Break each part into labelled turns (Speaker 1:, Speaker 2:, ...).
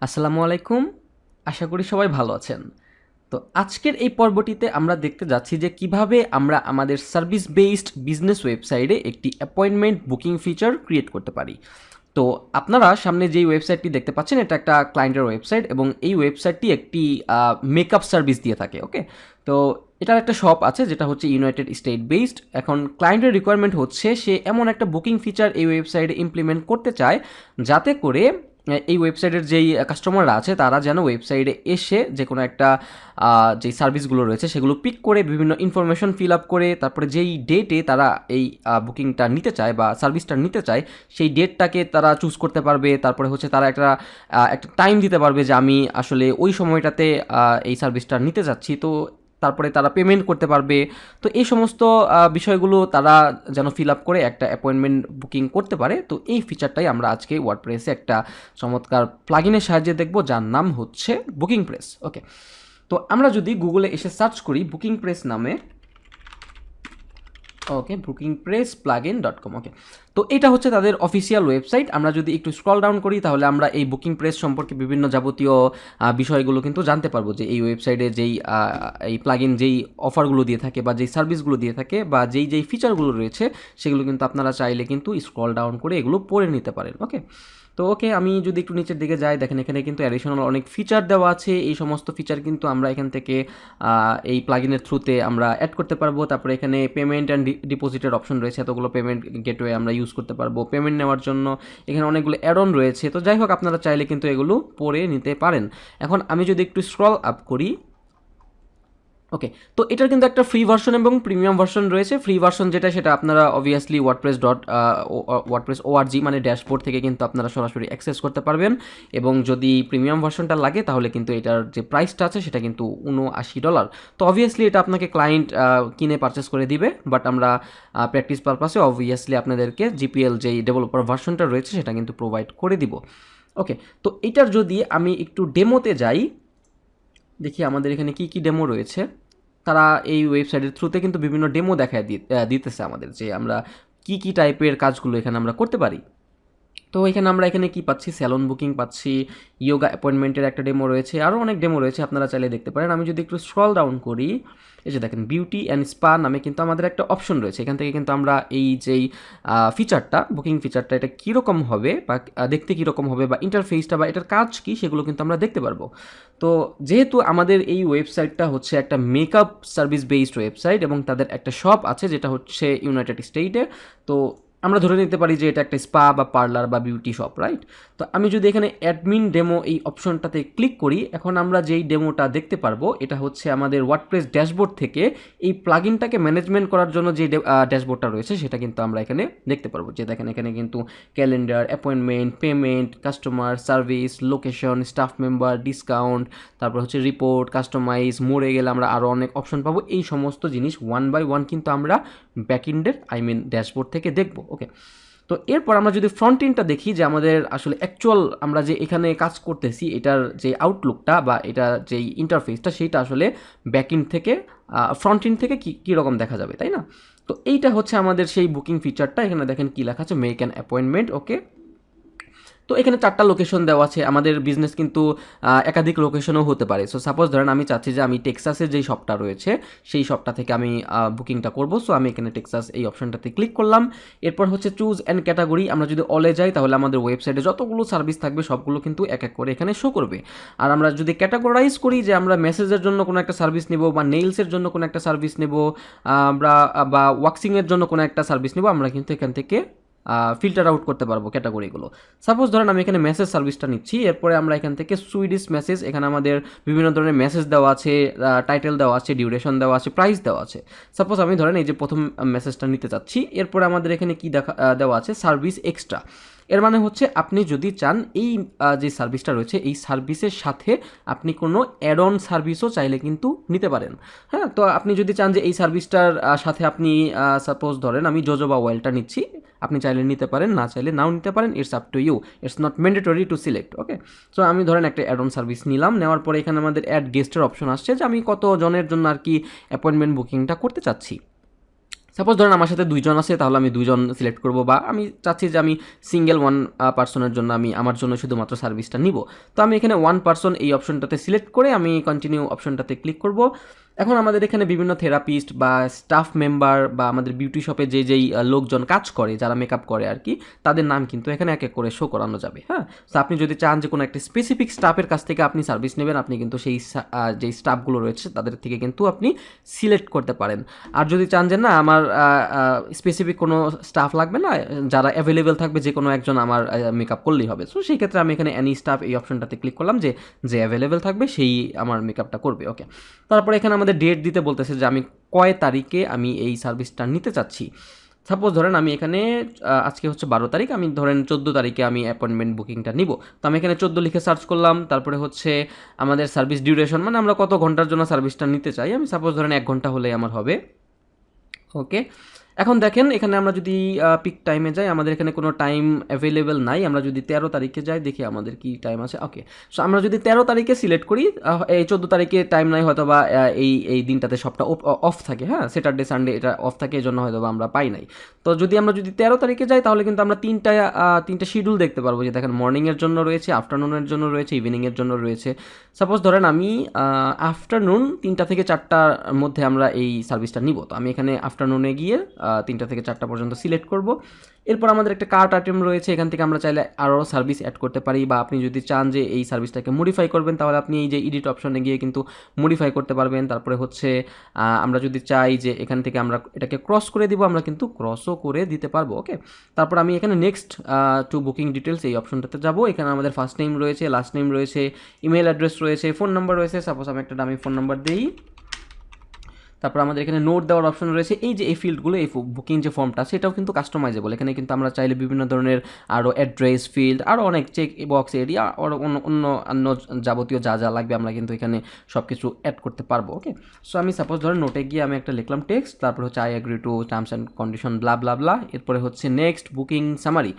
Speaker 1: আসসালামু আলাইকুম। আশা করি সবাই ভালো আছেন। তো আজকের এই পর্বটিতে আমরা দেখতে যাচ্ছি যে কিভাবে আমরা আমাদের সার্ভিস বেসড বিজনেস ওয়েবসাইটে একটি অ্যাপয়েন্টমেন্ট বুকিং ফিচার ক্রিয়েট করতে পারি। তো আপনারা সামনে যেই ওয়েবসাইটটি দেখতে পাচ্ছেন এটা একটা ক্লায়েন্টের ওয়েবসাইট এবং এই ওয়েবসাইটটি একটি মেকআপ সার্ভিস দিয়ে থাকে। ওকে, তো এটার একটা শপ আছে যেটা হচ্ছে ইউনাইটেড স্টেট বেসড। এখন ক্লায়েন্টের রিকোয়ারমেন্ট হচ্ছে সে এমন একটা বুকিং ফিচার এই ওয়েবসাইটে ইমপ্লিমেন্ট করতে চায় যাতে করে এই ওয়েবসাইটের যেই কাস্টমাররা আছে তারা যেন ওয়েবসাইটে এসে যে কোনো একটা যেই সার্ভিসগুলো রয়েছে সেগুলো পিক করে বিভিন্ন ইনফরমেশন ফিল আপ করে তারপরে যেই ডেটে তারা এই বুকিংটা নিতে চায় বা সার্ভিসটা নিতে চায় সেই ডেটটাকে তারা চুজ করতে পারবে। তারপরে হচ্ছে তারা একটা টাইম দিতে পারবে যে আমি আসলে ওই সময়টাতে এই সার্ভিসটা নিতে চাচ্ছি, তো তারপরে তারা পেমেন্ট করতে পারবে। তো এই সমস্ত বিষয়গুলো তারা যেন ফিল আপ করে একটা অ্যাপয়েন্টমেন্ট বুকিং করতে পারে। তো এই ফিচারটাই আমরা আজকে ওয়ার্ডপ্রেসে একটা চমৎকার প্লাগইনের সাহায্যে দেখব যার নাম হচ্ছে বুকিং প্রেস। ওকে, তো আমরা যদি গুগলে এসে সার্চ করি বুকিং প্রেস নামে, okay, booking press plugin dot com. Okay, তো এটা হচ্ছে তাদের অফিসিয়াল ওয়েবসাইট। আমরা যদি একটু স্ক্রল ডাউন করি তাহলে আমরা এই বুকিং প্রেস সম্পর্কে বিভিন্ন যাবতীয় বিষয়গুলো কিন্তু জানতে পারবো যে এই ওয়েবসাইটে যেই এই প্লাগইন যেই অফারগুলো দিয়ে থাকে বা যেই সার্ভিসগুলো দিয়ে থাকে বা যেই ফিচারগুলো রয়েছে সেগুলো কিন্তু আপনারা চাইলে কিন্তু স্ক্রল ডাউন করে এগুলো পড়ে নিতে পারেন। ওকে, তো ওকে, আমি যদি একটু নিচের দিকে যাই দেখেন এখানে কিন্তু অ্যাডিশনাল অনেক ফিচার দেওয়া আছে। এই সমস্ত ফিচার কিন্তু আমরা এখান থেকে এই প্লাগইনের থ্রুতে আমরা অ্যাড করতে পারবো। তারপরে এখানে পেমেন্ট অ্যান্ড ডিপোজিটের অপশন রয়েছে, এতগুলো পেমেন্ট গেটওয়ে আমরা ইউজ করতে পারবো পেমেন্ট নেওয়ার জন্য। এখানে অনেকগুলো অ্যাড অন রয়েছে, তো যাই হোক আপনারা চাইলে কিন্তু এগুলো পড়ে নিতে পারেন। এখন আমি যদি একটু স্ক্রল আপ করি, ওকে, তো এটার কিন্তু একটা ফ্রি ভার্সন এবং প্রিমিয়াম ভার্সন রয়েছে। ফ্রি ভার্সন যেটা সেটা আপনারা অবভিয়াসলি ওয়ার্ডপ্রেস ওআরজি মানে ড্যাশবোর্ড থেকে কিন্তু আপনারা সরাসরি অ্যাক্সেস করতে পারবেন। এবং যদি প্রিমিয়াম ভার্সনটা লাগে তাহলে কিন্তু এটার যে প্রাইসটা আছে সেটা কিন্তু $79। তো অবভিয়াসলি এটা আপনাকে ক্লায়েন্ট কিনে পারচেস করে দিবে, বাট আমরা প্র্যাকটিস পারপাসে অবভিয়াসলি আপনাদেরকে জিপিএল যেই ডেভেলপার ভার্সনটা রয়েছে সেটা কিন্তু প্রোভাইড করে দিব। ওকে, তো এটার যদি আমি একটু ডেমোতে যাই, দেখি আমাদের এখানে কি ডেমো রয়েছে। তারা এই ওয়েবসাইটের থ্রুতে কিন্তু বিভিন্ন ডেমো দেখায় দিতেছে আমাদের যে আমরা কি টাইপের কাজগুলো এখানে আমরা করতে পারি। তো এখানে কি পাচ্ছি, স্যালন বুকিং পাচ্ছি, ইয়োগা অ্যাপয়েন্টমেন্টের একটা ডেমো রয়েছে, আরও অনেক ডেমো রয়েছে, আপনারা চাইলে দেখতে পারেন। আমি যদি একটু স্ক্রল ডাউন করি, এই যে দেখেন বিউটি অ্যান্ড স্পা নামে কিন্তু আমাদের একটা অপশন রয়েছে। এখান থেকে কিন্তু আমরা এই যেই ফিচারটা বুকিং ফিচারটা এটা কীরকম হবে বা দেখতে কীরকম হবে বা ইন্টারফেসটা বা এটার কাজ কী সেগুলো কিন্তু আমরা দেখতে পারবো। তো যেহেতু আমাদের এই ওয়েবসাইটটা হচ্ছে একটা মেকআপ সার্ভিস বেসড ওয়েবসাইট এবং তাদের একটা শপ আছে যেটা হচ্ছে ইউনাইটেড স্টেটে, তো আমরা ধরে নিতে পারি যে এটা একটা স্পা বা পার্লার বা বিউটি শপ, রাইট? তো আমি যদি এখানে অ্যাডমিন ডেমো এই অপশনটাতে ক্লিক করি, এখন আমরা যেই ডেমোটা দেখতে পারবো এটা হচ্ছে আমাদের ওয়ার্ডপ্রেস ড্যাশবোর্ড থেকে এই প্লাগইনটাকে ম্যানেজমেন্ট করার জন্য যে ড্যাশবোর্ডটা রয়েছে সেটা কিন্তু আমরা এখানে দেখতে পারবো। যে দেখেন এখানে কিন্তু calendar, appointment, payment, customer service, location, staff member, discount, তারপর হচ্ছে রিপোর্ট, কাস্টমাইজ, মোড়ে গেলে আমরা আরও অনেক অপশন পাবো। এই সমস্ত জিনিস ওয়ান বাই ওয়ান কিন্তু আমরা ব্যাকএন্ডের ড্যাশবোর্ড থেকে দেখবো। ওকে, তো এরপর আমরা যদি ফ্রন্ট এন্ডটা দেখি যে আমাদের আসলে অ্যাকচুয়াল আমরা যে এখানে কাজ করতেছি এটার যে আউটলুকটা বা এটা যেই ইন্টারফেসটা সেইটা আসলে ব্যাকএন্ড থেকে ফ্রন্ট এন্ড থেকে কীরকম দেখা যাবে, তাই না? তো এইটা হচ্ছে আমাদের সেই বুকিং ফিচারটা। এখানে দেখেন কী লেখা আছে, মেক অ্যান অ্যাপয়েন্টমেন্ট। ওকে, তো এখানে 4টা লোকেশন দেওয়া আছে। আমাদের বিজনেস কিন্তু একাধিক লোকেশনও হতে পারে। সো সাপোজ ধরেন আমি চাচ্ছি যে আমি টেক্সাসের যেই শপটা রয়েছে সেই শপটা থেকে আমি বুকিংটা করব। সো আমি এখানে টেক্সাস এই অপশনটাতে ক্লিক করলাম। এরপর হচ্ছে চুজ অ্যান্ড ক্যাটাগরি। আমরা যদি অলে যাই তাহলে আমাদের ওয়েবসাইটে যতগুলো সার্ভিস থাকবে সবগুলো কিন্তু এক এক করে এখানে শো করবে। আর আমরা যদি ক্যাটাগরাইজ করি যে আমরা মেসেজের জন্য কোনো একটা সার্ভিস নেব বা নেইলসের জন্য কোনো একটা সার্ভিস নেব, আমরা বা ওয়াক্সিংয়ের জন্য কোনো একটা সার্ভিস নেব, আমরা কিন্তু এখান থেকে ফিল্টার আউট করতে পারবো ক্যাটাগরিগুলো। সাপোজ ধরেন আমি এখানে মেসেজ সার্ভিসটা নিচ্ছি, এরপরে আমরা এখান থেকে সুইডিশ মেসেজ, এখানে আমাদের বিভিন্ন ধরনের মেসেজ দেওয়া আছে, টাইটেল দেওয়া আছে, ডিউরেশন দেওয়া আছে, প্রাইস দেওয়া আছে। সাপোজ আমি ধরেন এই যে প্রথম মেসেজটা নিতে চাচ্ছি, এরপরে আমাদের এখানে কি দেওয়া আছে, সার্ভিস এক্সট্রা। এর মানে হচ্ছে আপনি যদি চান এই যে সার্ভিসটা রয়েছে এই সার্ভিসের সাথে আপনি কোনো অ্যাড অন সার্ভিসও চাইলে কিন্তু নিতে পারেন। হ্যাঁ, তো আপনি যদি চান যে এই সার্ভিসটার সাথে আপনি সাপোজ ধরেন আমি জোজোবা অয়েলটা নিচ্ছি, আপনি চাইলে নিতে পারেন, না চাইলে নাও নিতে পারেন, it's up to you, it's not mandatory to select. Okay, so আমি ধরেন একটা অ্যাড অন সার্ভিস নিলাম, নেওয়ার পরে এখানে আমাদের অ্যাড গেস্টের অপশন আসছে যে আমি কত জনের জন্য আর কি অ্যাপয়েন্টমেন্ট বুকিংটা করতে চাচ্ছি। সাপোজ ধরেন আমার সাথে 2 জন আছে, তাহলে আমি 2 জন সিলেক্ট করব, বা আমি চাচ্ছি যে আমি সিঙ্গেল ওয়ান পার্সনের জন্য আমি আমার জন্য শুধুমাত্র সার্ভিসটা নিব। তো আমি এখানে 1 পার্সন এই অপশনটাতে সিলেক্ট করে আমি কন্টিনিউ অপশনটাতে ক্লিক করব। এখন আমাদের এখানে বিভিন্ন থেরাপিস্ট বা স্টাফ মেম্বার বা আমাদের বিউটি শপে যেই লোকজন কাজ করে, যারা মেকআপ করে আর কি, তাদের নাম কিন্তু এখানে এক এক করে শো করানো যাবে। হ্যাঁ, তো আপনি যদি চান যে কোনো একটা স্পেসিফিক স্টাফের কাছ থেকে আপনি সার্ভিস নেবেন, আপনি কিন্তু সেই যেই স্টাফগুলো রয়েছে তাদের থেকে কিন্তু আপনি সিলেক্ট করতে পারেন। আর যদি চান যে না আমার স্পেসিফিক কোনো স্টাফ লাগবে না, যারা অ্যাভেলেবেল থাকবে যে কোনো একজন আমার মেকআপ করলেই হবে, সো সেই ক্ষেত্রে আমি এখানে অ্যানি স্টাফ এই অপশনটাতে ক্লিক করলাম, যে অ্যাভেলেবেল থাকবে সেই আমার মেকআপটা করবে। ওকে, তারপরে এখানে আমাদের ডেট দিতে বলতেছে যে আমি কয় তারিখে আমি এই সার্ভিসটা নিতে চাচ্ছি। সাপোজ ধরেন আমি এখানে আজকে হচ্ছে 12 তারিখ, আমি ধরেন 14 তারিখে আমি অ্যাপয়েন্টমেন্ট বুকিংটা নিব। তো আমি এখানে 14 লিখে সার্চ করলাম, তারপরে হচ্ছে আমাদের সার্ভিস ডিউরেশন, মানে আমরা কত ঘন্টার জন্য সার্ভিসটা নিতে চাই, আমি সাপোজ ধরেন 1 ঘন্টা হলেই আমার হবে। ওকে, এখন দেখেন এখানে আমরা যদি পিক টাইমে যাই, আমাদের এখানে কোনো টাইম অ্যাভেলেবেল নাই। আমরা যদি 13 তারিখে যাই, দেখি আমাদের কি টাইম আছে। ওকে, সো আমরা যদি 13 তারিখে সিলেক্ট করি, এই 14 তারিখে টাইম নাই হয়তো, বা এই দিনটাতে সবটা অফ থাকে। হ্যাঁ, স্যাটারডে সানডে এটা অফ থাকে, এই জন্য হয়তো বা আমরা পাই নাই। তো আমরা যদি 13 তারিখে যাই, তাহলে কিন্তু আমরা তিনটা শিডিউল দেখতে পারবো, যে দেখেন মর্নিংয়ের জন্য রয়েছে, আফটারনুনের জন্য রয়েছে, ইভিনিংয়ের জন্য রয়েছে। সাপোজ ধরেন আমি আফটারনুন 3টা থেকে 4টার মধ্যে আমরা এই সার্ভিসটা নিব। তো আমি এখানে আফটারনুনে গিয়ে 3টা থেকে 4টা পর্যন্ত সিলেক্ট করব। এরপর আমাদের একটা কার্ট আইটেম রয়েছে, এখান থেকে আমরা চাইলে আরও সার্ভিস অ্যাড করতে পারি, বা আপনি যদি চান যে এই সার্ভিসটাকে মডিফাই করবেন, তাহলে আপনি এই যে এডিট অপশনে গিয়ে কিন্তু মডিফাই করতে পারবেন। তারপরে হচ্ছে আমরা যদি চাই যে এখান থেকে আমরা এটাকে ক্রস করে দিব, আমরা কিন্তু ক্রসও করে দিতে পারবো। ওকে, তারপর আমি এখানে নেক্সট টু বুকিং ডিটেলস এই অপশনটাতে যাব। এখানে আমাদের ফার্স্ট নেম রয়েছে, লাস্ট নেম রয়েছে, ইমেল অ্যাড্রেস রয়েছে, ফোন নাম্বার রয়েছে। সাপোজ আমি একটা দামি ফোন নাম্বার দিই। তারপর আমাদের এখানে নোট দেওয়ার অপশন রয়েছে। এই যে এই ফিল্ডগুলো, এই বুকিং যে ফর্মটা, সেটাও কিন্তু কাস্টমাইজেবল। এখানে কিন্তু আমরা চাইলে বিভিন্ন ধরনের আরও অ্যাড্রেস ফিল্ড, আরও অনেক চেক বক্স এরিয়া, আরও অন্য যাবতীয় যা যা লাগবে আমরা কিন্তু এখানে সব কিছু অ্যাড করতে পারবো। ওকে, সো আমি সাপোজ ধরেন নোটে গিয়ে আমি একটা লিখলাম টেক্সট, তারপর হচ্ছে I agree to terms and condition blah blah blah, এরপরে হচ্ছে নেক্সট বুকিং সামারি।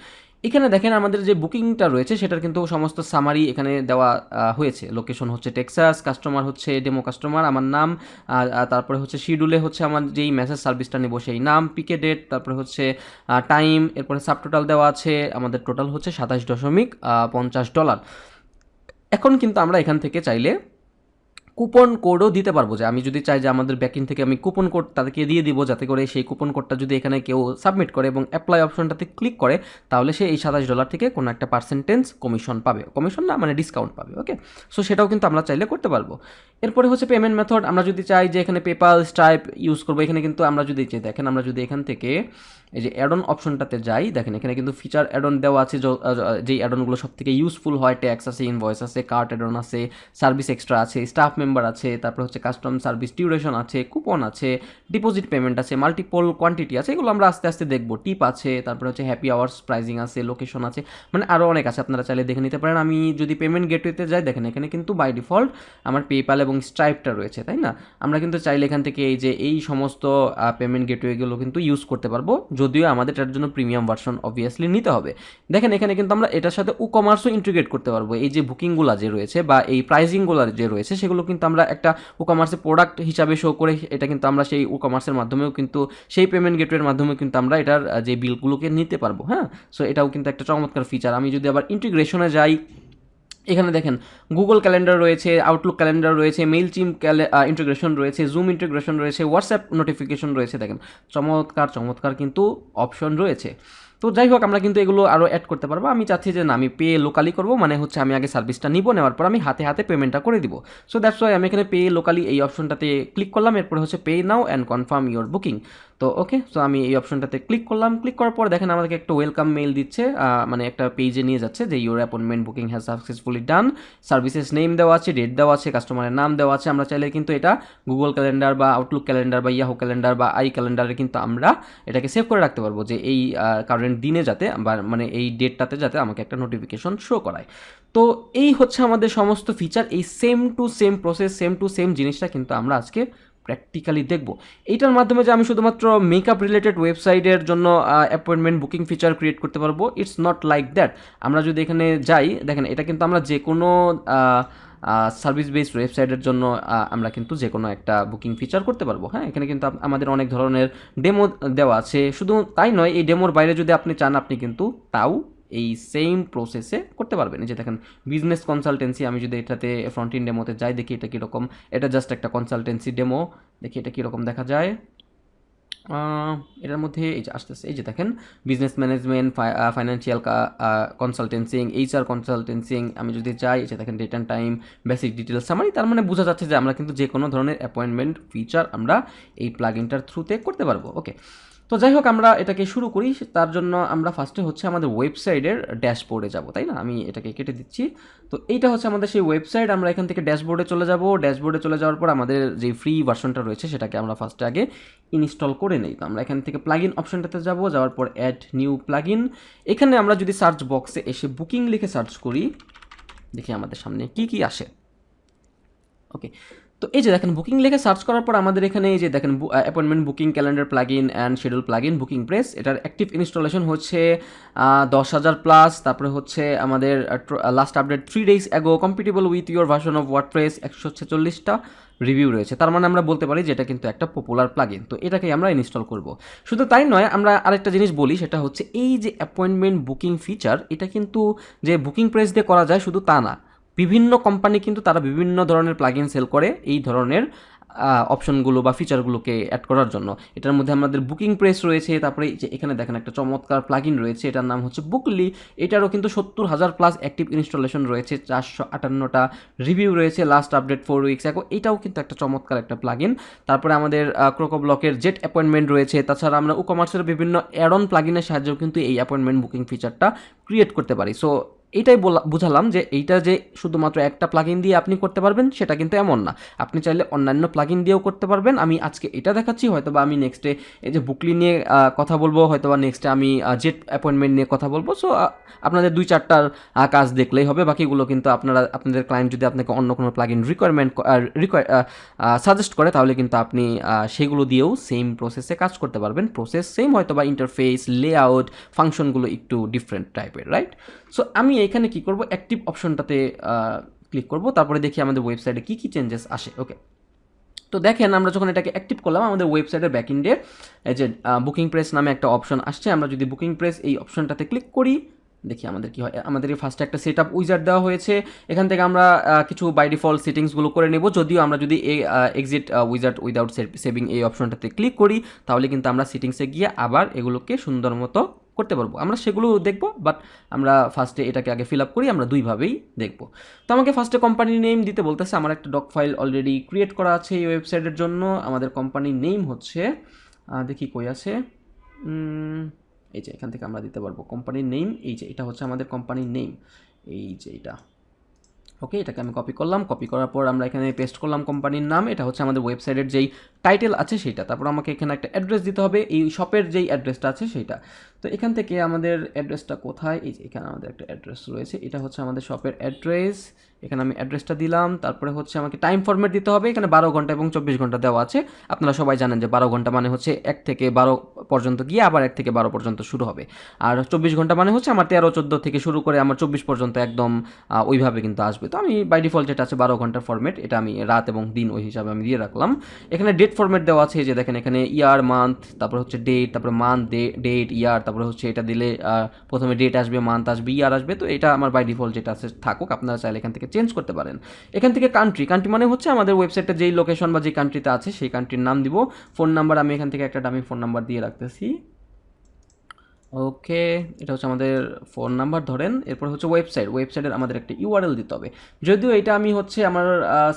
Speaker 1: এখানে দেখেন আমাদের যে বুকিংটা রয়েছে সেটার কিন্তু সমস্ত সামারি এখানে দেওয়া হয়েছে। লোকেশন হচ্ছে টেক্সাস, কাস্টমার হচ্ছে ডেমো কাস্টমার, আমার নাম, তারপরে হচ্ছে শিডিউলে হচ্ছে আমার যেই মেসেজ সার্ভিসটা নেব সেই নাম, পিকে ডেট, তারপরে হচ্ছে টাইম, এরপরে সাবটোটাল দেওয়া আছে। আমাদের টোটাল হচ্ছে $27.50। এখন কিন্তু আমরা এখান থেকে চাইলে কুপন কোডও দিতে পারবো, যে আমি যদি চাই যে আমাদের ব্যাকিং থেকে আমি কুপন কোড তাদেরকে দিয়ে দিব, যাতে করে সেই কুপন কোডটা যদি এখানে কেউ সাবমিট করে এবং অ্যাপ্লাই অপশনটাতে ক্লিক করে, তাহলে সে এই $27 থেকে কোনো একটা পার্সেন্টেজ কমিশন পাবে। কমিশন না, মানে ডিসকাউন্ট পাবে। ওকে, সো সেটাও কিন্তু আমরা চাইলে করতে পারবো। এরপরে হচ্ছে পেমেন্ট মেথড। আমরা যদি চাই যে এখানে পেপাল, স্ট্রাইপ ইউজ করবো, এখানে কিন্তু আমরা যদি দেখেন, আমরা যদি এখান থেকে এই যে অ্যাড অন অপশনটাতে যাই, দেখেন এখানে কিন্তু ফিচার অ্যাড অন দেওয়া আছে, যেই অ্যাড অনগুলো সব থেকে ইউজফুল হয়। ট্যাক্স আছে, ইনভয়েস আছে, কার্ট অ্যাড অন আছে, সার্ভিস এক্সট্রা আছে, স্টাফ মেম্বার আছে, তারপর হচ্ছে কাস্টম সার্ভিস ডিউরেশন আছে, কুপন আছে, ডিপোজিট পেমেন্ট আছে, মাল্টিপল কোয়ান্টিটি আছে, এগুলো আমরা আস্তে আস্তে দেখবো। টিপ আছে, তারপরে হচ্ছে হ্যাপি আওয়ার্স প্রাইজিং আছে, লোকেশন আছে, মানে আরও অনেক আছে, আপনারা চাইলে দেখে নিতে পারেন। আমি যদি পেমেন্ট গেটওয়েতে যাই, দেখেন এখানে কিন্তু বাই ডিফল্ট আমার পেপ্যাল এবং স্ট্রাইপটা রয়েছে, তাই না? আমরা কিন্তু চাইলে এখান থেকে এই সমস্ত পেমেন্ট গেটওয়েগুলো কিন্তু ইউজ করতে পারবো, যদিও আমাদের এটার জন্য প্রিমিয়াম ভার্সন অবভিয়াসলি নিতে হবে। দেখেন এখানে কিন্তু আমরা এটার সাথে ই-কমার্সও ইন্টিগ্রেট করতে পারবো। এই যে বুকিংগুলো যে রয়েছে বা এই প্রাইজিংগুলো যে রয়েছে, সেগুলো কিন্তু আমরা একটা ই-কমার্সের প্রোডাক্ট হিসাবে শো করে, এটা কিন্তু আমরা সেই ই-কমার্সের মাধ্যমেও কিন্তু সেই পেমেন্ট গেটওয়ের মাধ্যমে কিন্তু আমরা এটার যে বিলগুলোকে নিতে পারবো। হ্যাঁ, সো এটাও কিন্তু একটা চমৎকার ফিচার। আমি যদি আবার ইন্টিগ্রেশনে যাই, এখানে দেখেন গুগল ক্যালেন্ডার রয়েছে, আউটলুক ক্যালেন্ডার রয়েছে, মেইল চিম ইন্টিগ্রেশন রয়েছে, জুম ইন্টিগ্রেশন রয়েছে, হোয়াটসঅ্যাপ নোটিফিকেশন রয়েছে। দেখেন চমৎকার কিন্তু অপশন রয়েছে। তো যাই হোক, আমরা কিন্তু এগুলো আরও অ্যাড করতে পারবো। আমি চাচ্ছি যে না, আমি পে লোকালি করবো, মানে হচ্ছে আমি আগে সার্ভিসটা নিব, নেওয়ার পর আমি হাতে হাতে পেমেন্টটা করে দিব। সো দ্যাটস ওয়াই আমি এখানে পে লোকালি এই অপশনটাতে ক্লিক করলাম। এরপরে হচ্ছে pay now and confirm your booking. তো ওকে, সো আমি এই অপশনটাতে ক্লিক করলাম। ক্লিক করার পর দেখেন আমাদেরকে একটা ওয়েলকাম মেইল দিচ্ছে, মানে একটা পেজে নিয়ে যাচ্ছে যে your appointment booking has successfully done. Services name দেওয়া আছে, ডেট দেওয়া আছে, কাস্টমারের নাম দেওয়া আছে। আমরা চাইলে কিন্তু এটা গুগল ক্যালেন্ডার বা আউটলুক ক্যালেন্ডার বা ইয়াহু ক্যালেন্ডার বা আই ক্যালেন্ডারে কিন্তু আমরা এটাকে সেভ করে রাখতে পারবো, যে এই কারেন্ট দিনে যাতে, বা মানে এই ডেটটাতে যাতে আমাকে একটা নোটিফিকেশন শো করায়। তো এই হচ্ছে আমাদের সমস্ত ফিচার। এই same to same process, same to same জিনিসটা কিন্তু আমরা আজকে প্র্যাকটিক্যালি দেখব। এইটার মাধ্যমে যে আমি শুধুমাত্র মেকআপ রিলেটেড ওয়েবসাইটের জন্য অ্যাপয়েন্টমেন্ট বুকিং ফিচার ক্রিয়েট করতে পারবো, ইটস নট লাইক দ্যাট। আমরা যদি এখানে যাই, দেখেন এটা কিন্তু আমরা যে কোনো সার্ভিস বেসড ওয়েবসাইটের জন্য আমরা কিন্তু যে কোনো একটা বুকিং ফিচার করতে পারবো। হ্যাঁ, এখানে কিন্তু আমাদের অনেক ধরনের ডেমো দেওয়া আছে। শুধু তাই নয়, এই ডেমোর বাইরে যদি আপনি চান আপনি কিন্তু তাও এই সেম প্রসেসে করতে পারবেন। এই যে দেখেন বিজনেস কনসালটেন্সি, আমি যদি এটাতে ফ্রন্ট ইন ডেমোতে যাই দেখি এটা কীরকম। এটা জাস্ট একটা কনসালটেন্সি ডেমো, দেখি এটা কীরকম দেখা যায়। এটার মধ্যে এই যে আসতেছে, এই যে দেখেন business management, financial consulting, HR consulting. আমি যদি চাই এই যে দেখেন date and time, basic details summary. তার মানে বোঝা যাচ্ছে যে আমরা কিন্তু যে কোনো ধরনের অ্যাপয়েন্টমেন্ট ফিচার আমরা এই প্লাগইনটার থ্রুতে করতে পারবো। ওকে, তো যাই হোক আমরা এটাকে শুরু করি। তার জন্য আমরা ফার্স্টে হচ্ছে আমাদের ওয়েবসাইটের ড্যাশবোর্ডে যাব, তাই না? আমি এটাকে কেটে দিচ্ছি। তো এইটা হচ্ছে আমাদের সেই ওয়েবসাইট। আমরা এখান থেকে ড্যাশবোর্ডে চলে যাব। ড্যাশবোর্ডে চলে যাওয়ার পর আমাদের যে ফ্রি ভার্সনটা রয়েছে সেটাকে আমরা ফার্স্টে আগে ইনস্টল করে নেই। তো আমরা এখান থেকে প্লাগইন অপশনটাতে যাব, যাওয়ার পর অ্যাড নিউ প্লাগইন। এখানে আমরা যদি সার্চ বক্সে এসে বুকিং লিখে সার্চ করি, দেখি আমাদের সামনে কি কি আসে। ওকে, তো এই যে দেখেন বুকিং লিখে সার্চ করার পর আমাদের এখানে এই যে দেখেন appointment booking, calendar plugin and schedule plugin, booking press. এটার অ্যাক্টিভ ইনস্টলেশন হচ্ছে 10,000 প্লাস। তারপরে হচ্ছে আমাদের last update 3 days ago, compatible with your version of WordPress, 146টা রিভিউ রয়েছে। তার মানে আমরা বলতে পারি যে এটা কিন্তু একটা পপুলার প্লাগইন। তো এটাকে আমরা ইনস্টল করব। শুধু তাই নয়, আমরা আরেকটা জিনিস বলি, সেটা হচ্ছে এই যে অ্যাপয়েন্টমেন্ট বুকিং ফিচার, এটা কিন্তু যে বুকিং প্রেস দিয়ে করা যায় শুধু তা না। বিভিন্ন কোম্পানি কিন্তু তারা বিভিন্ন ধরনের প্লাগইন সেল করে এই ধরনের অপশনগুলো বা ফিচারগুলোকে অ্যাড করার জন্য। এটার মধ্যে আমাদের বুকিং প্রেস রয়েছে। তারপরে যে এখানে দেখেন একটা চমৎকার প্লাগইন রয়েছে, এটার নাম হচ্ছে বুকলি। এটারও কিন্তু 70,000 প্লাস অ্যাক্টিভ ইনস্টলেশন রয়েছে, 458টা রিভিউ রয়েছে, লাস্ট আপডেট 4 weeks ago। এটাও কিন্তু একটা চমৎকার একটা প্লাগইন। তারপরে আমাদের ক্রোকোব্লকের জেট অ্যাপয়েন্টমেন্ট রয়েছে। তাছাড়া আমরা উকমার্সের বিভিন্ন অ্যাড অন প্লাগইনের সাহায্যেও কিন্তু এই অ্যাপয়েন্টমেন্ট বুকিং ফিচারটা ক্রিয়েট করতে পারি। সো এইটাই বুঝালাম যে এইটা যে শুধুমাত্র একটা প্লাগইন দিয়ে আপনি করতে পারবেন সেটা কিন্তু এমন না। আপনি চাইলে অন্যান্য প্লাগইন দিয়েও করতে পারবেন। আমি আজকে এটা দেখাচ্ছি, হয়তো বা আমি নেক্সটে এই যে বুকলি নিয়ে কথা বলবো, হয়তো বা নেক্সটে আমি জেট অ্যাপয়েন্টমেন্ট নিয়ে কথা বলবো। সো আপনাদের 2-4টার কাজ দেখলেই হবে, বাকিগুলো কিন্তু আপনাদের ক্লায়েন্ট যদি আপনাকে অন্য কোনো প্লাগইন সাজেস্ট করে তাহলে কিন্তু আপনি সেগুলো দিয়েও সেম প্রসেসে কাজ করতে পারবেন। প্রসেস সেম, হয়তো বা ইন্টারফেস, লেআউট, ফাংশনগুলো একটু ডিফারেন্ট টাইপের, রাইট? সো আমি এখানে কি করব, অ্যাক্টিভ অপশনটাতে ক্লিক করব। তারপরে দেখি আমাদের ওয়েবসাইটে কি কি চেঞ্জেস আসে। ওকে, তো দেখেন আমরা যখন এটাকে অ্যাক্টিভ করলাম, আমাদের ওয়েবসাইটের ব্যাকএন্ডে এই যে বুকিং প্রেস নামে একটা অপশন আসছে। আমরা যদি বুকিং প্রেস এই অপশনটাতে ক্লিক করি, দেখি আমাদের কি হয়। আমাদেরকে ফার্স্টে একটা সেট আপ উইজার্ড দেওয়া হয়েছে। এখান থেকে আমরা কিছু বাই ডিফল্ট সেটিংসগুলো করে নেব। যদিও আমরা যদি এক্সিট উইজার্ড উইদাউট সেভিং এই অপশনটাতে ক্লিক করি, তাহলে কিন্তু আমরা সেটিংসে গিয়ে আবার এগুলোকে সুন্দর মতো করতে পারবো। আমরা সেগুলো দেখব, বাট আমরা ফার্স্টে এটাকে আগে ফিল আপ করি। আমরা দুইভাবেই দেখব। তো আমাকে ফার্স্টে কোম্পানি নেম দিতে বলতেছে। আমার একটা ডক ফাইল অলরেডি ক্রিয়েট করা আছে এই ওয়েবসাইটের জন্য। আমাদের কোম্পানির নেম হচ্ছে, দেখি কই আছে, এই যে এখান থেকে আমরা দিতে পারবো কোম্পানির নেম। এই যে এটা হচ্ছে আমাদের কোম্পানির নেম, এই যে এটা। ওকে, এটাকে আমি কপি করলাম। কপি করার পর আমরা এখানে পেস্ট করলাম কোম্পানির নাম। এটা হচ্ছে আমাদের ওয়েবসাইটের যেই টাইটেল আছে সেইটা। তারপর আমাকে এখানে একটা অ্যাড্রেস দিতে হবে, এই শপের যেই অ্যাড্রেসটা আছে সেইটা। তো এখান থেকে আমাদের অ্যাড্রেসটা কোথায়, এই যে এখানে আমাদের একটা অ্যাড্রেস রয়েছে, এটা হচ্ছে আমাদের শপের অ্যাড্রেস। এখানে আমি অ্যাড্রেসটা দিলাম। তারপরে হচ্ছে আমাকে টাইম ফরম্যাট দিতে হবে। এখানে 12 ঘন্টা এবং 24 ঘন্টা দেওয়া আছে। আপনারা সবাই জানেন যে 12 ঘন্টা মানে হচ্ছে 1 থেকে 12 পর্যন্ত গিয়ে আবার 1 থেকে 12 পর্যন্ত শুরু হবে। আর 24 ঘন্টা মানে হচ্ছে আমার 13-14 থেকে শুরু করে আমার 24 পর্যন্ত একদম ওইভাবে কিন্তু আসবে। তো আমি বাই ডিফল্ট যেটা আছে 12 ঘন্টার ফরম্যাট, এটা আমি রাত এবং দিন ওই হিসাবে আমি দিয়ে রাখলাম। এখানে ডেট ফরম্যাট দেওয়া আছে, যে দেখেন এখানে ইয়ার, মান্থ, তারপরে হচ্ছে ডেট, তারপরে মান্থ, ডেট, ইয়ার, তারপরে হচ্ছে এটা দিলে প্রথমে ডেট আসবে, মান্থ আসবে, ইয়ার আসবে। তো এটা আমার বাই ডিফল্ট যেটা আছে থাকুক, আপনারা চাইলে এখান থেকে চেঞ্জ করতে পারেন। এখান থেকে কান্ট্রি মানে হচ্ছে আমাদের ওয়েবসাইটে যেই লোকেশন বা যে কান্ট্রিতে আছে সেই কান্ট্রির নাম দিব। ফোন নাম্বার আমি এখান থেকে একটা ডামি ফোন নাম্বার দিয়ে রাখতেছি। ওকে, এটা হচ্ছে আমাদের ফোন নাম্বার ধরেন। এরপর হচ্ছে ওয়েবসাইটের আমাদের একটা ইউআরএল দিতে হবে। যদিও এটা আমি হচ্ছে আমার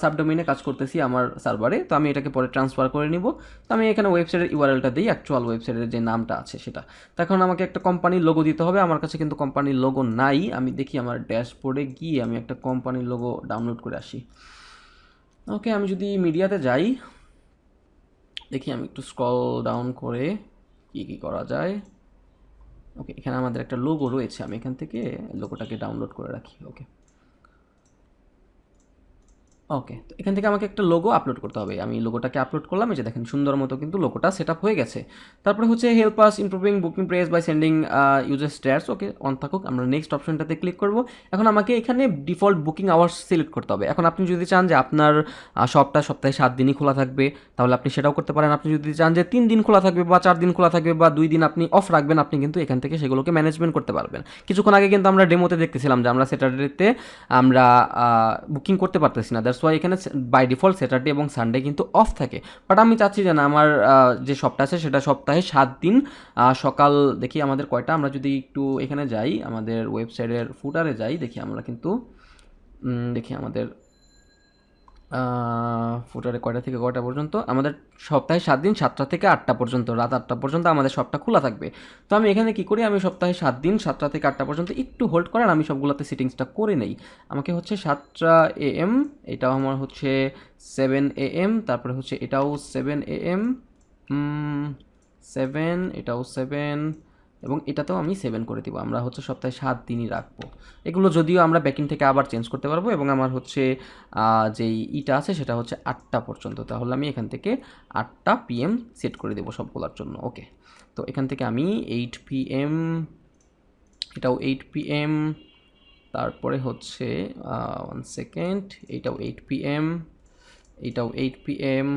Speaker 1: সাবডোমেইনে কাজ করতেছি আমার সার্ভারে, তো আমি এটাকে পরে ট্রান্সফার করে নিব। তো আমি এখানে ওয়েবসাইটের ইউআরএলটা দিই, অ্যাকচুয়াল ওয়েবসাইটের যে নামটা আছে সেটা। তখন আমাকে একটা কোম্পানির লোগো দিতে হবে। আমার কাছে কিন্তু কোম্পানির লোগো নাই। আমি দেখি আমার ড্যাশবোর্ডে গিয়ে আমি একটা কোম্পানির লোগো ডাউনলোড করে আসি। ওকে, আমি যদি মিডিয়াতে যাই, দেখি আমি একটু স্ক্রল ডাউন করে কী করা যায়। ওকে, এখানে আমাদের একটা লোগো রয়েছে। আমি এখান থেকে লোগোটাকে ডাউনলোড করে রাখি। ওকে, ওকে, তো এখান থেকে আমাকে একটা লোগো আপলোড করতে হবে। আমি লোগোটাকে আপলোড করলাম, এই যে দেখেন সুন্দর মতো কিন্তু লোগোটা সেট আপ হয়ে গেছে। তারপরে হচ্ছে help us improving booking press by sending user status, okay on থাকুক। আমরা নেক্সট অপশনটাতে ক্লিক করব। এখন আমাকে এখানে ডিফল্ট বুকিং আওয়ার্স সিলেক্ট করতে হবে। এখন আপনি যদি চান যে আপনার শপটা সপ্তাহে 7 দিনই খোলা থাকবে, তাহলে আপনি সেটাও করতে পারেন। আপনি যদি চান যে 3 দিন খোলা থাকবে বা 4 দিন খোলা থাকবে বা 2 দিন আপনি অফ রাখবেন, আপনি কিন্তু এখান থেকে সেগুলোকে ম্যানেজমেন্ট করতে পারবেন। কিছুক্ষণ আগে কিন্তু আমরা ডেমোতে দেখতেছিলাম যে আমরা স্যাটারডেতে আমরা বুকিং করতে পারতেছি না, দ্যাটস ওয়াই এখানে বাই ডিফল্ট স্যাটারডে এবং সানডে কিন্তু অফ থাকে। বাট আমি চাচ্ছি যে না, আমার যে শপটা আছে সেটা সপ্তাহে 7 দিন সকাল, দেখি আমাদের কয়টা, আমরা যদি একটু এখানে যাই আমাদের ওয়েবসাইটের ফুটারে যাই, দেখি আমরা কিন্তু দেখি আমাদের ফুটারে কয়টা থেকে কয়টা পর্যন্ত, আমাদের সপ্তাহে 7 দিন 7টা থেকে 8টা পর্যন্ত, রাত 8টা পর্যন্ত আমাদের শপটা খোলা থাকবে। তো আমি এখানে কী করি, আমি সপ্তাহে 7 দিন 7টা থেকে 8টা পর্যন্ত একটু হোল্ড করেন, আমি সবগুলোতে সেটিংসটা করে নেই। আমাকে হচ্ছে 7টা AM, এটাও আমার হচ্ছে 7 AM, তারপরে হচ্ছে এটাও 7 AM, 7, এটাও 7 এবং এটাতেও আমি 7 করে দিব। আমরা হচ্ছে সপ্তাহে 7 দিনই রাখবো। এগুলো যদিও আমরা ব্যাকিং থেকে আবার চেঞ্জ করতে পারবো, এবং আমার হচ্ছে যেই ইটা আছে সেটা হচ্ছে 8টা পর্যন্ত। তাহলে আমি এখান থেকে 8টা PM সেট করে দেবো সবগুলোর জন্য। ওকে, তো এখান থেকে আমি 8 PM, এটাও 8 PM, তারপরে হচ্ছে 1 সেকেন্ড, এটাও 8 PM, এটাও 8 PM,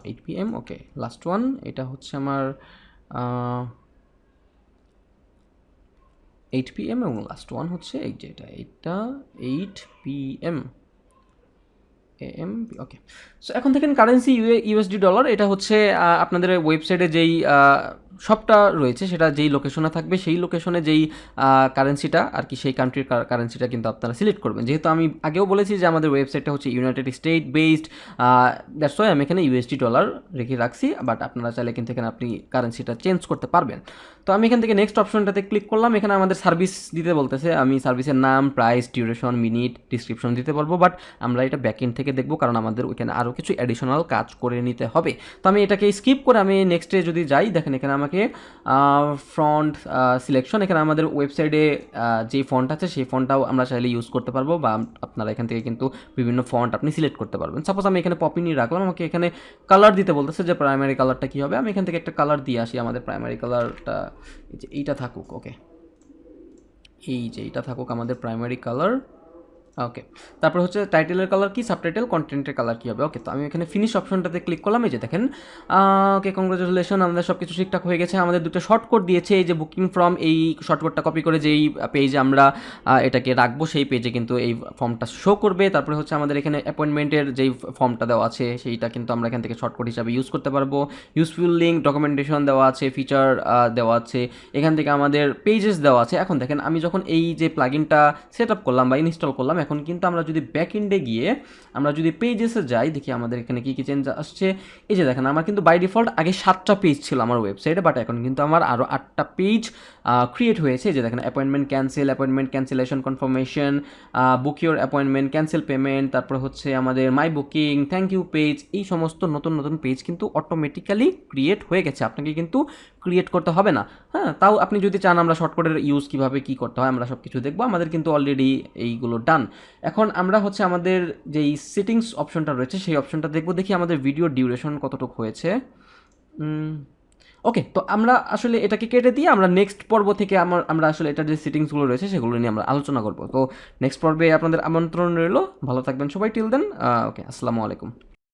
Speaker 1: 8 PM, okay last one, এটা হচ্ছে আমার 8 PM এবং লাস্ট ওয়ান হচ্ছে এই যে এটা 8 PM AM, ওকে। সো এখন দেখেন কারেন্সি ইউএসডি ডলার, এটা হচ্ছে আপনাদের ওয়েবসাইটে যেই শপটা রয়েছে সেটা যেই লোকেশনে থাকবে সেই লোকেশনে যেই কারেন্সিটা আর কি, সেই কান্ট্রির কারেন্সিটা কিন্তু আপনারা সিলেক্ট করবেন। যেহেতু আমি আগেও বলেছি যে আমাদের ওয়েবসাইটটা হচ্ছে United state based, that's why আমি এখানে ইউএসডি ডলার রেখে রাখছি। বাট আপনারা চাইলে কিন্তু এখানে আপনি কারেন্সিটা চেঞ্জ করতে পারবেন। তো আমি এখান থেকে নেক্সট অপশনটাতে ক্লিক করলাম। এখানে আমাদের সার্ভিস দিতে বলতেছে, আমি সার্ভিসের নাম, প্রাইস, ডিউরেশন, মিনিট, ডিসক্রিপশন দিতে পারবো। বাট আমরা এটা ব্যাকএন্ড থেকে দেখবো, কারণ আমাদের ওইখানে আরও কিছু অ্যাডিশনাল কাজ করে নিতে হবে। তো আমি এটাকে স্কিপ করে আমি নেক্সটে যদি যাই, দেখেন এখানে আমাকে ফন্ট সিলেকশন, এখানে আমাদের ওয়েবসাইটে যে ফন্ট আছে সেই ফন্টটাও আমরা চাইলে ইউজ করতে পারবো, বা আপনারা এখান থেকে কিন্তু বিভিন্ন ফন্ট আপনি সিলেক্ট করতে পারবেন। সাপোজ আমি এখানে পপিনি রাখলাম, আমাকে এখানে কালার দিতে বলতেছে যে প্রাইমারি কালারটা কী হবে। আমি এখান থেকে একটা কালার দিয়ে আসি, আমাদের প্রাইমারি কালারটা এই যে এইটা থাকুক। ওকে, এই যে এইটা থাকুক আমাদের প্রাইমারি কালার। ওকে, তারপর হচ্ছে টাইটেলের কালার কি, সাবটাইটেল, কন্টেন্টের কালার কী হবে। ওকে, তো আমি এখানে ফিনিশ অপশনটাতে ক্লিক করলাম। এই যে দেখেন, ওকে কংগ্রেচুলেশন, আমাদের সব কিছু ঠিকঠাক হয়ে গেছে। আমাদের দুটো শর্টকট দিয়েছে, এই যে বুকিং ফ্রম, এই শর্টকটটা কপি করে যেই পেজে আমরা এটাকে রাখবো সেই পেজে কিন্তু এই ফর্মটা শো করবে। তারপরে হচ্ছে আমাদের এখানে অ্যাপয়েন্টমেন্টের যেই ফর্মটা দেওয়া আছে সেইটা কিন্তু আমরা এখান থেকে শর্টকট হিসাবে ইউজ করতে পারবো। ইউজফুল লিঙ্ক, ডকুমেন্টেশন দেওয়া আছে, ফিচার দেওয়া আছে, এখান থেকে আমাদের পেজেস দেওয়া আছে। এখন দেখেন আমি যখন এই যে প্লাগইনটা সেট আপ করলাম বা ইনস্টল করলাম, এখন কিন্তু আমরা যদি ব্যাক এন্ডে গিয়ে আমরা যদি পেজেসে যাই, দেখি আমাদের এখানে কী কী চেঞ্জ আসছে। এই যে দেখেন, আমার কিন্তু বাই ডিফল্ট আগে 7টা পেজ ছিল আমার ওয়েবসাইটে, বাট এখন কিন্তু আমার আরও 8টা পেজ ক্রিয়েট হয়েছে। এই যে দেখেন, appointment cancel, appointment cancellation confirmation, book your appointment, cancel payment, তারপর হচ্ছে আমাদের মাই বুকিং, থ্যাংক ইউ পেজ, এই সমস্ত নতুন নতুন পেজ কিন্তু অটোমেটিক্যালি ক্রিয়েট হয়ে গেছে, আপনাকে কিন্তু ক্রিয়েট করতে হবে না। হ্যাঁ, তাও আপনি যদি চান আমরা শর্টকাটের ইউজ কীভাবে কী করতে হয় আমরা সব কিছু দেখবো, আমাদের কিন্তু অলরেডি এইগুলো ডান। এখন আমরা হচ্ছে আমাদের যেই সেটিংস অপশনটা রয়েছে সেই অপশনটা দেখবো, দেখি আমাদের ভিডিও ডিউরেশন কতটুকু হয়েছে। ওকে, তো আমরা আসলে এটাকে কেটে দিয়ে আমরা নেক্সট পর্ব থেকে আমরা আসলে এটার যে সেটিংসগুলো রয়েছে সেগুলো নিয়ে আমরা আলোচনা করবো। তো নেক্সট পর্বে আপনাদের আমন্ত্রণ রইল, ভালো থাকবেন সবাই, টিল দেন, ওকে, আসসালামু আলাইকুম।